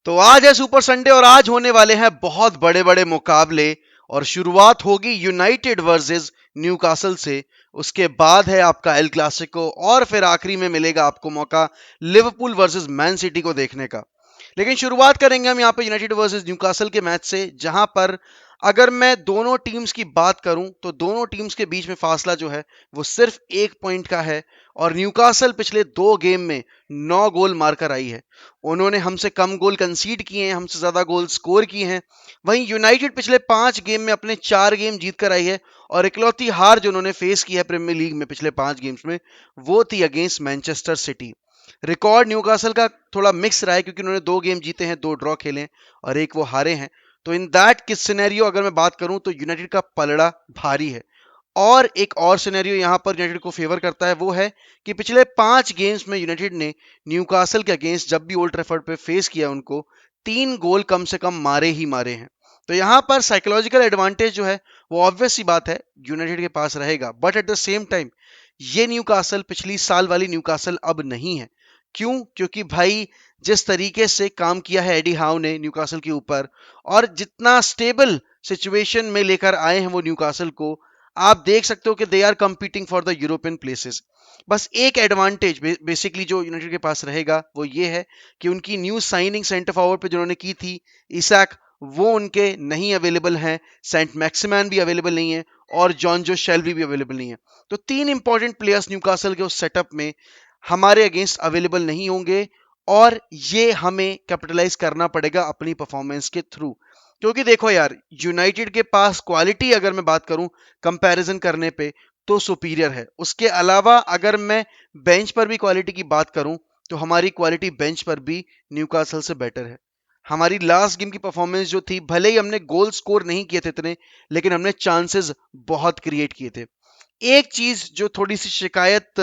तो आज है सुपर संडे और आज होने वाले हैं बहुत बड़े बड़े मुकाबले। और शुरुआत होगी यूनाइटेड वर्सेस न्यूकासल से। उसके बाद है आपका एल क्लासिको और फिर आखिरी में मिलेगा आपको मौका लिवरपूल वर्सेस मैन सिटी को देखने का। लेकिन शुरुआत करेंगे हम यहाँ पे यूनाइटेड वर्सेस न्यूकासल के मैच से, जहां पर अगर मैं दोनों टीम्स की बात करूं तो दोनों टीम्स के बीच में फासला जो है वो सिर्फ 1 पॉइंट का है। और न्यूकासल पिछले 2 गेम में 9 गोल मारकर आई है। उन्होंने हमसे कम गोल कंसीड किए हैं, हमसे ज्यादा गोल स्कोर किए हैं। वहीं यूनाइटेड पिछले 5 गेम में अपने 4 गेम जीत कर आई है। और इकलौती हार जो उन्होंने फेस की है प्रीमियर लीग में पिछले 5 गेम्स में, वो थी against Manchester city. Record Newcastle का थोड़ा मिक्स रहा है क्योंकि उन्होंने 2 गेम जीते हैं, 2 ड्रॉ खेले हैं और एक वो हारे हैं। तो इन दैट किस सिनेरियो अगर मैं बात करूं तो यूनाइटेड का पलड़ा भारी है। और एक और सिनेरियो यहां पर यूनाइटेड को फेवर करता है, वो है कि पिछले 5 गेम्स में यूनाइटेड ने न्यूकासल के अगेंस्ट जब भी ओल्ड ट्रैफर्ड पे फेस किया उनको 3 गोल कम से कम मारे ही मारे हैं। तो यहां पर साइकोलॉजिकल एडवांटेज जो है वो ऑब्वियस सी बात है यूनाइटेड के पास रहेगा, but at the same time ये न्यूकासल पिछली साल वाली न्यूकासल अब नहीं है। क्यों? क्योंकि भाई जिस तरीके से काम किया है एडी हाउ ने न्यूकासल के ऊपर और जितना स्टेबल सिचुएशन में लेकर आए हैं वो न्यूकासल को, आप देख सकते हो कि they are competing for the European places. बस एक एडवांटेज बेसिकली जो यूनाइटेड के पास रहेगा वो ये है कि उनकी न्यू साइनिंग सेंटर फॉरवर्ड पे जिन्होंने की थी, इसाक, वो उनके नहीं अवेलेबल हैं। सेंट मैक्सिमैन भी अवेलेबल नहीं है और जॉन जो शेल्बी भी अवेलेबल नहीं है। तो 3 इंपॉर्टेंट प्लेयर्स न्यूकासल के उस सेटअप में हमारे अगेंस्ट अवेलेबल नहीं होंगे। और ये हमें कैपिटलाइज करना पड़ेगा अपनी परफॉर्मेंस के थ्रू। क्योंकि देखो यार, यूनाइटेड के पास क्वालिटी अगर मैं बात करूं कंपैरिजन करने पे तो सुपीरियर है। उसके अलावा अगर मैं बेंच पर भी क्वालिटी की बात करूं तो हमारी क्वालिटी बेंच पर भी न्यूकासल से बेटर है। हमारी लास्ट गेम की परफॉर्मेंस जो थी, भले ही हमने गोल स्कोर नहीं किए थे इतने, लेकिन हमने चांसेस बहुत क्रिएट किए थे। एक चीज जो थोड़ी सी शिकायत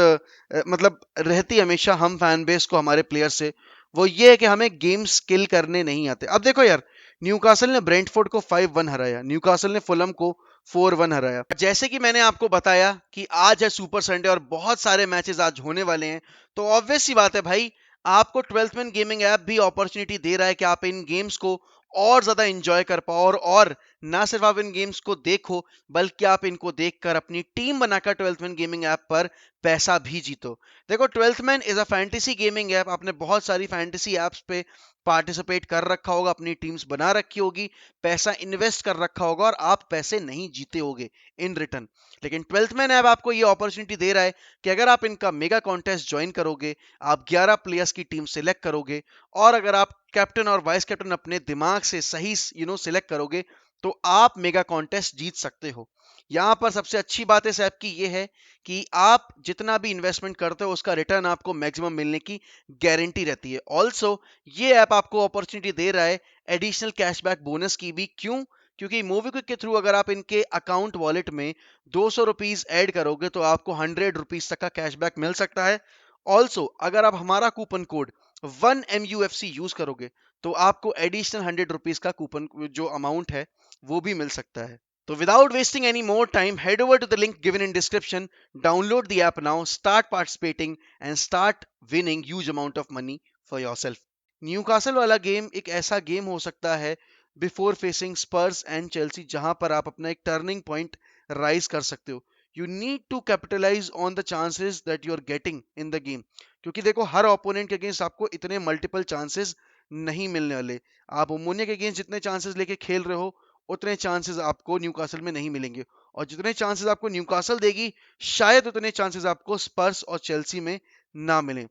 मतलब रहती हमेशा हम फैन बेस को हमारे प्लेयर से, वो ये है कि हमें गेम स्किल करने नहीं आते। अब देखो यार, न्यूकासल ने ब्रेंटफोर्ड को 5-1 हराया, न्यूकासल ने फुलम को 4-1 हराया। जैसे कि मैंने आपको बताया कि आज है सुपर संडे और बहुत सारे मैचेस आज होने वाले हैं। तो ऑब्वियस सी बात है भाई, आपको 12th मैन गेमिंग ऐप भी अपॉर्चुनिटी दे रहा है कि आप इन गेम्स को और ज्यादा इंजॉय कर पाओ। और ना सिर्फ आप इन गेम्स को देखो, बल्कि आप इनको देखकर अपनी टीम बनाकर 12th मैन गेमिंग ऐप पर पैसा भी जीतो। देखो, 12th man is a fantasy gaming app. आपने बहुत सारी फैंटेसी एप्स पे पार्टिसिपेट कर रखा होगा, अपनी टीम्स बना रखी होगी, पैसा इन्वेस्ट कर रखा होगा और आप पैसे नहीं जीते होगे इन रिटर्न। लेकिन 12th मैन ऐप आपको ये अपॉर्चुनिटी दे रहा है कि अगर आप इनका मेगा कॉन्टेस्ट ज्वाइन करोगे, आप 11 प्लेयर्स की टीम सिलेक्ट करोगे और अगर आप कैप्टन और वाइस कैप्टन अपने दिमाग से सही सिलेक्ट करोगे, तो आप मेगा कॉन्टेस्ट जीत सकते हो। यहां पर सबसे अच्छी बात इस ऐप की ये है कि आप जितना भी इन्वेस्टमेंट करते हो उसका रिटर्न आपको मैक्सिमम मिलने की गारंटी रहती है। ऑल्सो ये ऐप आपको अपॉर्चुनिटी दे रहा है एडिशनल कैशबैक बोनस की भी। क्यों? क्योंकि मोबीक्विक के थ्रू अगर आप इनके अकाउंट वॉलेट में 200 रुपीज ऐड करोगे तो आपको 100 रुपीज तक का कैशबैक मिल सकता है। ऑल्सो अगर आप हमारा कूपन कोड 1MUFC यूज करोगे तो आपको एडिशनल 100 रुपीज का कूपन जो अमाउंट है वो भी मिल सकता है। So without wasting any more time, head over to the link given in description, download the app now, start participating and start winning huge amount of money for yourself. Newcastle वाला game एक ऐसा game हो सकता है before facing Spurs and Chelsea, जहां पर आप अपना एक टर्निंग पॉइंट राइज कर सकते हो। You need to capitalize on the chances that you are getting in the game. क्योंकि देखो, हर ओपोनेंट के अगेंस्ट आपको इतने मल्टीपल चांसेस नहीं मिलने वाले। आप ओमोनिया के अगेंस्ट जितने चांसेस लेके खेल रहे हो उतने चांसेस आपको न्यूकासल में नहीं मिलेंगे। और जितने चांसेस आपको न्यूकासल देगी, शायद उतने चांसेस आपको स्पर्स और चेल्सी में ना मिले।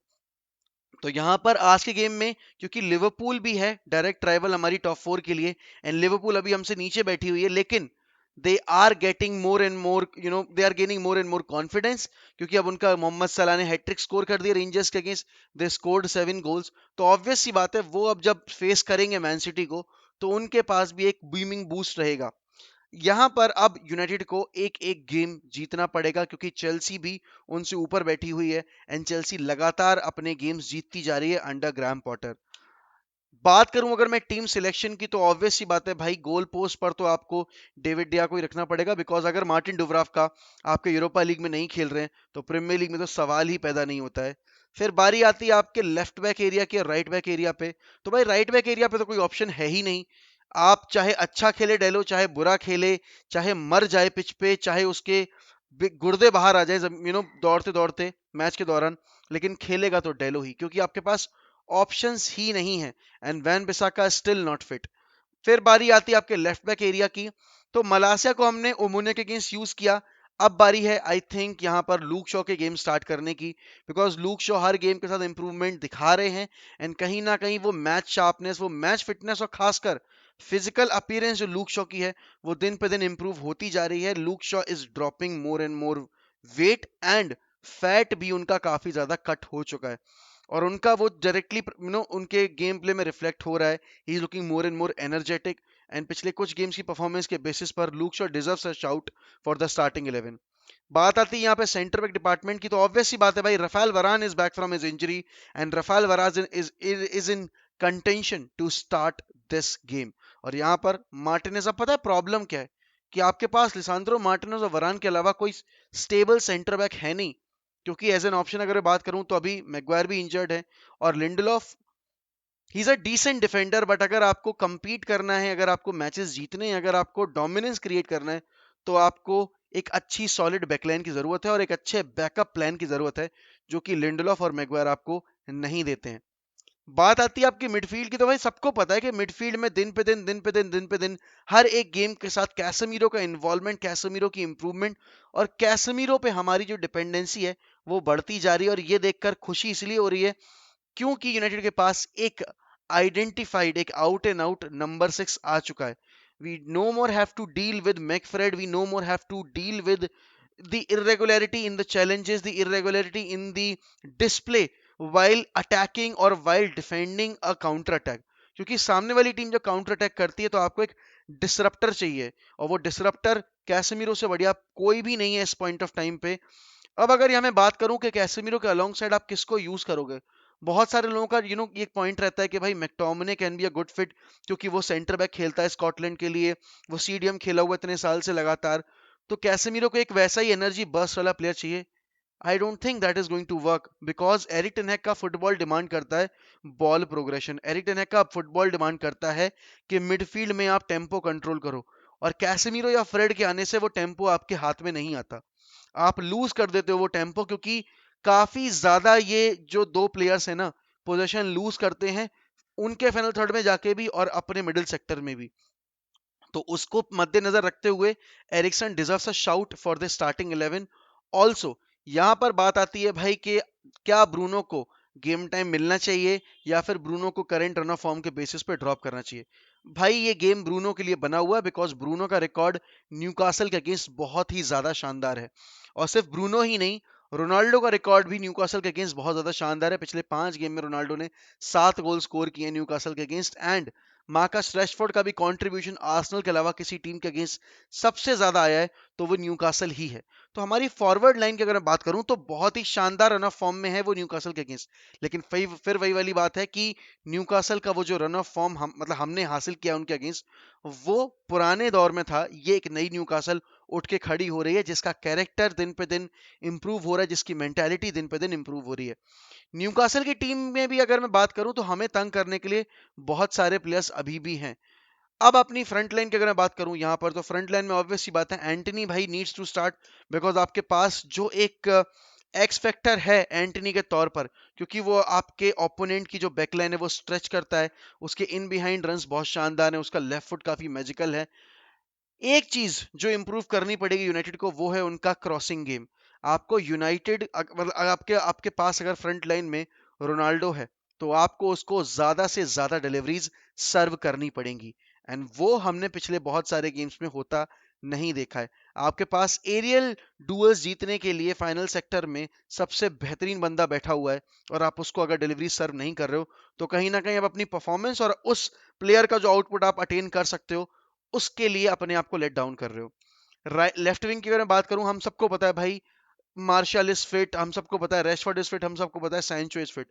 तो यहां पर आज के गेम में क्योंकि लिवरपूल भी है डायरेक्ट राइवल हमारी टॉप 4 के लिए, एंड लिवरपूल अभी हमसे नीचे बैठी हुई है, लेकिन they are getting more and more they are gaining more and more confidence. क्योंकि अब उनका मोहम्मद सलाह ने हैट्रिक स्कोर कर दिया रेंजर्स के अगेंस्ट, दे स्कोर्ड 7 गोल्स। तो ऑब्वियस सी बात है वो अब जब फेस करेंगे मैन सिटी को तो उनके पास भी एक बीमिंग बूस्ट रहेगा। यहां पर अब यूनाइटेड को एक एक गेम जीतना पड़ेगा क्योंकि चेल्सी भी उनसे ऊपर बैठी हुई है एंड चेल्सी लगातार अपने गेम्स जीतती जा रही है अंडर ग्राहम पॉटर। बात करूं अगर मैं टीम सिलेक्शन की तो ऑब्वियस सी बात है भाई, गोल पोस्ट पर तो आपको डेविड डिया को ही रखना पड़ेगा। बिकॉज अगर मार्टिन डुवराफ का आपके यूरोपा लीग में नहीं खेल रहे हैं तो प्रीमियर लीग में तो सवाल ही पैदा नहीं होता है। फिर बारी आती है आपके लेफ्ट बैक एरिया की और राइट बैक एरिया पे। तो भाई राइट बैक एरिया पे तो कोई ऑप्शन है ही नहीं। आप चाहे अच्छा खेले डेलो, चाहे बुरा खेले, चाहे मर जाए पिच पे, चाहे उसके गुर्दे बाहर आ जाए दौड़ते दौड़ते मैच के दौरान, लेकिन खेलेगा तो डेलो ही, क्योंकि आपके पास ऑप्शंस ही नहीं है। And Wan Bissaka still not fit. फिर बारी आती है आपके लेफ्ट बैक एरिया की। तो मलासिया को हमने ओमोनिया के अगेंस्ट यूज किया। अब बारी है आई थिंक यहाँ पर लूक शॉ के गेम स्टार्ट करने की, because Luke Shaw her game के साथ इंप्रूवमेंट दिखा रहे हैं। एंड कहीं ना कहीं वो मैच शार्पनेस, वो मैच फिटनेस और खासकर फिजिकल अपीयरेंस जो लूक शॉ की है, वो दिन पे दिन इंप्रूव होती जा रही है। Luke Shaw is dropping more and more weight, and fat भी उनका काफी ज्यादा कट हो चुका है। और उनका वो डायरेक्टली उनके गेम प्ले में रिफ्लेक्ट हो रहा है। He is looking more and more energetic. And पिछले कुछ गेम्स की परफॉर्मेंस के बेसिस पर Luke Shaw deserves a shout for the starting 11। बात आती है यहाँ पे सेंटर बैक डिपार्टमेंट की, तो ऑब्वियस सी बात है भाई, Raphael Varane is back from his injury, and Raphael Varane is in contention to start this game. और यहाँ पर मार्टिनेज, अब पता है प्रॉब्लम क्या है, कि आपके पास लिसांद्रो मार्टिनेज और वरान के अलावा कोई स्टेबल सेंटर बैक है नहीं। क्योंकि एज एन ऑप्शन अगर मैं बात करूं तो अभी मैग्वायर भी इंजर्ड है, और Lindelof he is a decent defender, but अगर आपको compete करना है, अगर आपको मैचेस जीतने हैं, अगर आपको डोमिनेंस क्रिएट करना है, तो आपको एक अच्छी सॉलिड बैकलाइन की जरूरत है और एक अच्छे बैकअप प्लान की जरूरत है, जो कि लिंडलॉफ और मैग्वायर आपको नहीं देते हैं। बात आती है आपकी मिडफील्ड की, तो भाई सबको पता है कि मिडफील्ड में दिन पे दिन हर एक गेम के साथ कैसेमीरो का इन्वॉल्वमेंट, कैसेमीरो की इंप्रूवमेंट और कैसेमीरो पे हमारी जो डिपेंडेंसी है वो बढ़ती जा रही है। और ये देखकर खुशी इसलिए हो रही है क्योंकि यूनाइटेड के पास एक आइडेंटिफाइड, एक आउट एंड आउट नंबर 6 आ चुका है। We no more have to deal with McFred, we no more have to deal with the irregularity in the challenges, the irregularity in the display while attacking or while defending a counter attack। क्योंकि सामने वाली team जब counter attack करती है तो आपको एक disruptor चाहिए, और वो डिसरप्टर कैसेमीरो से बढ़िया कोई भी नहीं है इस पॉइंट ऑफ टाइम पे। अब अगर यहाँ मैं बात करूं कि कैसेमीरो के अलॉन्ग साइड आप किसको यूज करोगे, बहुत सारे लोगों का ये एक पॉइंट रहता है कि भाई McTominay can be a good fit, क्योंकि वो सेंटर बैक खेलता है स्कॉटलैंड के लिए, वो सीडीएम खेला हुआ इतने साल से लगातार। तो कैसेमीरो को एक वैसा ही एनर्जी बर्स्ट वाला प्लेयर चाहिए। I don't think that is going to work, because Erik ten Hag का फुटबॉल डिमांड करता है ball progression. Erik ten Hag का फुटबॉल डिमांड करता है कि मिडफील्ड में आप टेम्पो कंट्रोल करो, और कैसेमीरो या फ्रेड के आने से वो टेम्पो आपके हाथ में नहीं आता, आप लूज कर देते हो वो टेम्पो। क्योंकि काफी ज्यादा ये जो दो प्लेयर्स है ना, पोजीशन लूज करते हैं उनके फाइनल थर्ड में जाके भी और अपने मिडिल सेक्टर में भी। तो उसको मद्देनजर रखते हुए Eriksen deserves a shout for the starting 11। Also यहां पर बात आती है भाई कि क्या ब्रूनो को गेम टाइम मिलना चाहिए, या फिर ब्रूनो को करंट रन ऑफ फॉर्म के बेसिस पे ड्रॉप करना चाहिए। भाई ये गेम ब्रूनो के लिए बना हुआ है, बिकॉज ब्रूनो का रिकॉर्ड न्यूकासल के अगेंस्ट बहुत ही ज्यादा शानदार है। और सिर्फ ब्रूनो ही नहीं, रोनाल्डो का रिकॉर्ड भी न्यूकासल के अगेंस्ट बहुत ज्यादा शानदार है। पिछले 5 गेम में रोनाल्डो ने 7 गोल स्कोर किए न्यूकासल के अगेंस्ट। एंड मार्कस रैशफोर्ड का भी कंट्रीब्यूशन आर्सेनल के अलावा किसी टीम के अगेंस्ट सबसे ज्यादा आया है तो वो न्यूकासल ही है। तो हमारी फॉरवर्ड लाइन की अगर मैं बात करूं तो बहुत ही शानदार रन ऑफ फॉर्म में है वो न्यूकासल के अगेंस्ट। लेकिन फिर वही वाली बात है कि न्यूकासल का वो जो रन ऑफ फॉर्म मतलब हमने हासिल किया उनके अगेंस्ट, वो पुराने दौर में था। ये एक नई न्यूकासल उठ के खड़ी हो रही है, जिसका कैरेक्टर दिन पे दिन इंप्रूव हो रहा है, जिसकी मेंटालिटी दिन पे दिन इंप्रूव हो रही है। न्यूकासल की टीम में भी अगर मैं बात करूं तो हमें तंग करने के लिए बहुत सारे प्लेयर्स अभी भी हैं। अब अपनी फ्रंट लाइन की अगर मैं बात करूं यहां पर, तो फ्रंट लाइन में ऑब्वियस सी बात है एंटनी भाई नीड्स टू स्टार्ट, बिकॉज आपके पास जो एक एक्स फैक्टर है एंटनी के तौर पर, क्योंकि वो आपके ओपोनेंट की जो बैकलाइन है वो स्ट्रेच करता है, उसके इन बिहाइंड रन्स बहुत शानदार है, उसका लेफ्ट फुट काफी मैजिकल है। एक चीज जो इंप्रूव करनी पड़ेगी यूनाइटेड को वो है उनका क्रॉसिंग गेम। आपको यूनाइटेड मतलब आपके आपके पास अगर फ्रंट लाइन में रोनाल्डो है, तो आपको उसको ज्यादा से ज्यादा डिलीवरीज सर्व करनी पड़ेंगी। एंड वो हमने पिछले बहुत सारे गेम्स में होता नहीं देखा है। आपके पास एरियल डुअल्स जीतने के लिए फाइनल सेक्टर में सबसे बेहतरीन बंदा बैठा हुआ है, और आप उसको अगर डिलीवरी सर्व नहीं कर रहे हो, तो कहीं ना कहीं आप अपनी परफॉर्मेंस और उस प्लेयर का जो आउटपुट आप अटेन कर सकते हो उसके लिए अपने आप को लेट डाउन कर रहे हो। लेफ्ट विंग की अगर मैं बात करूं, हम सबको पता है भाई मार्शल इज फिट, हम सबको पता है रैशफोर्ड इज फिट, हम सबको पता है सैंचो इज फिट।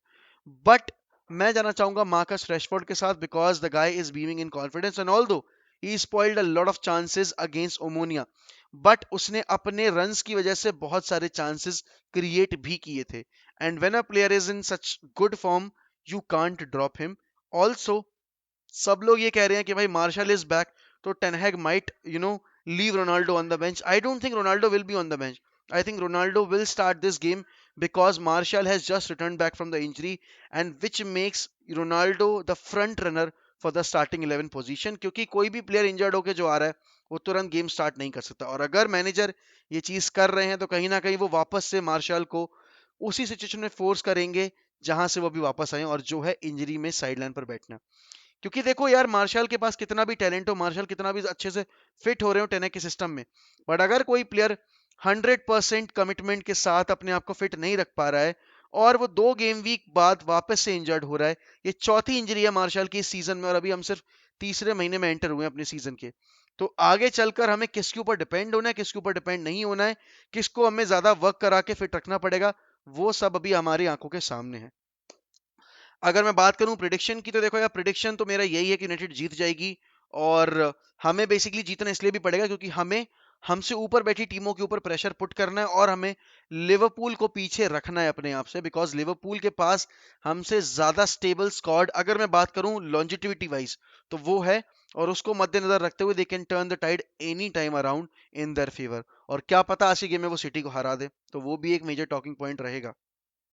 बट मैं जाना चाहूंगा मार्कस रैशफोर्ड के साथ, because the guy is beaming in confidence, and although he spoiled a lot of chances against Omonia, but उसने अपने रन्स की वजह से बहुत सारे चांसेस क्रिएट भी किए थे। And when a player is in such good form you can't drop him. Also सब लोग ये कह रहे हैं कि भाई मार्शल इज बैक, तो Ten Hag might leave Ronaldo on the bench. I don't think Ronaldo will be on the bench. I think Ronaldo will start this game because Martial has just returned back from the injury, and which makes Ronaldo the front runner for the starting 11 position. क्योंकि कोई भी player injured होके जो आ रहा है वो तुरंत game start नहीं कर सकता, और अगर मैनेजर ये चीज कर रहे हैं तो कहीं ना कहीं वो वापस से मार्शल को उसी सिचुएशन में फोर्स करेंगे जहां से वो भी वापस आए, और जो है इंजरी में साइडलाइन पर बैठना. क्योंकि देखो यार, मार्शल के पास कितना भी टैलेंट हो, मार्शल कितना भी अच्छे से फिट हो रहे हो टेनेक के सिस्टम में, बट अगर कोई प्लेयर 100% कमिटमेंट के साथ अपने आप को फिट नहीं रख पा रहा है और वो 2 गेम वीक बाद वापस से इंजर्ड हो रहा है, ये चौथी इंजरी है मार्शल की इस सीजन में, और अभी हम सिर्फ तीसरे महीने में एंटर हुए हैं अपने सीजन के. तो आगे चलकर हमें किसके ऊपर डिपेंड होना है, किसके ऊपर डिपेंड नहीं होना है, किसको हमें ज्यादा वर्क करा के फिट रखना पड़ेगा, वो सब अभी हमारी आंखों के सामने है. अगर मैं बात करूं प्रिडिक्शन की, तो देखो यार, प्रिडिक्शन तो मेरा यही है कि यूनाइटेड जीत जाएगी. और हमें बेसिकली जीतना इसलिए भी पड़ेगा क्योंकि हमें हमसे ऊपर बैठी टीमों के ऊपर प्रेशर पुट करना है, और हमें लिवरपूल को पीछे रखना है अपने आप से, बिकॉज लिवरपूल के पास हमसे ज्यादा स्टेबल स्क्वाड, अगर मैं बात करूं लॉन्जिटिविटी वाइज, तो वो है. और उसको मद्देनजर रखते हुए they can turn the tide any time around in their favour. और क्या पता आज की गेम में वो सिटी को हरा दे, तो वो भी एक मेजर टॉकिंग पॉइंट रहेगा.